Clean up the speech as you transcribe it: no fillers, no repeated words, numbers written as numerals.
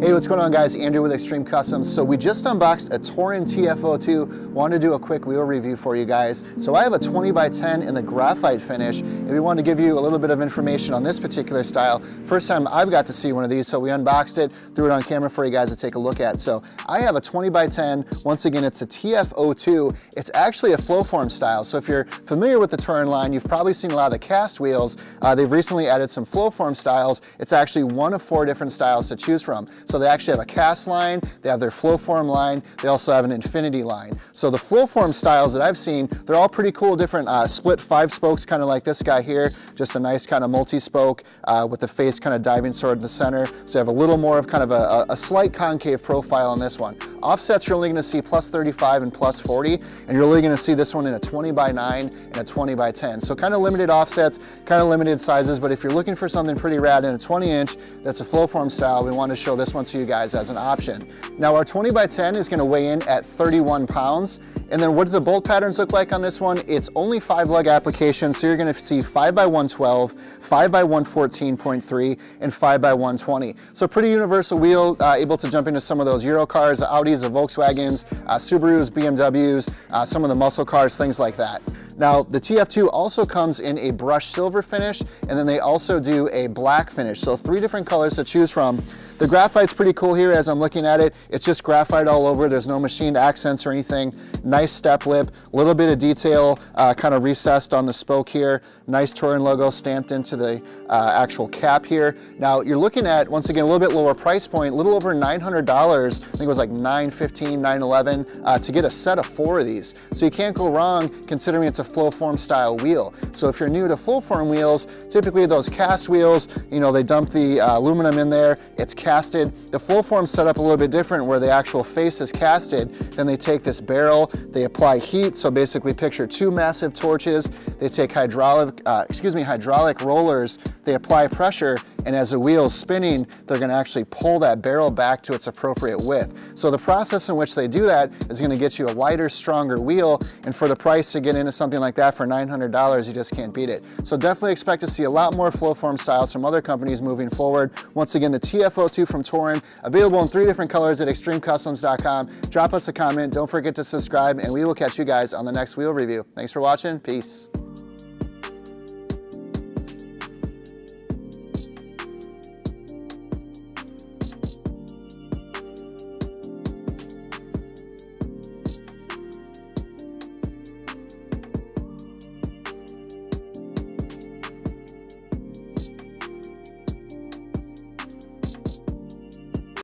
Hey, what's going on guys? Andrew with Extreme Customs. So we just unboxed a Touren Tf02. Wanted to do a quick wheel review for you guys. So I have a 20x10 in the graphite finish, and we wanted to give you a little bit of information on this particular style. First time I've got to see one of these, so we unboxed it, threw it on camera for you guys to take a look at. So I have a 20x10. Once again, it's a Tf02. It's actually a flow form style. So if you're familiar with the Touren line, you've probably seen a lot of the cast wheels. They've recently added some flow form styles. It's actually one of 4 different styles to choose from. So they actually have a cast line, they have their flow form line, they also have an infinity line. So the flow form styles that I've seen, they're all pretty cool, different split 5 spokes, kind of like this guy here, just a nice kind of multi-spoke with the face kind of diving toward the center. So you have a little more of kind of a slight concave profile on this one. Offsets, you're only going to see plus 35 and plus 40, and you're only going to see this one in a 20x9 and a 20x10. So kind of limited offsets, kind of limited sizes, but if you're looking for something pretty rad in a 20-inch that's a flow form style, we want to show this one to you guys as an option. Now our 20x10 is going to weigh in at 31 pounds. And then what do the bolt patterns look like on this one? It's only 5 lug applications, so you're going to see 5x112, 5x114.3, and 5x120. So pretty universal wheel, able to jump into some of those Euro cars, the Audis, the Volkswagens, Subarus, BMWs, some of the muscle cars, things like that. Now, the TF2 also comes in a brushed silver finish, and then they also do a black finish. So 3 different colors to choose from. The graphite's pretty cool here as I'm looking at it. It's just graphite all over. There's no machined accents or anything. Nice step lip, a little bit of detail kind of recessed on the spoke here. Nice Touren logo stamped into the actual cap here. Now you're looking at, once again, a little bit lower price point, a little over $900. I think it was like $915, $911 to get a set of 4 of these. So you can't go wrong considering it's a flow form style wheel. So if you're new to flow form wheels, typically those cast wheels, you know, they dump the aluminum in there, it's casted. The flow form's set up a little bit different where the actual face is casted. Then they take this barrel, they apply heat. So basically picture 2 massive torches. They take hydraulic rollers, they apply pressure, and as the wheel's spinning, they're going to actually pull that barrel back to its appropriate width. So the process in which they do that is going to get you a lighter, stronger wheel, and for the price to get into something like that for $900, you just can't beat it. So definitely expect to see a lot more flow form styles from other companies moving forward. Once again, the Tf02 from Touren, available in 3 different colors at extremecustoms.com. Drop us a comment, don't forget to subscribe, and we will catch you guys on the next wheel review. Thanks for watching, peace.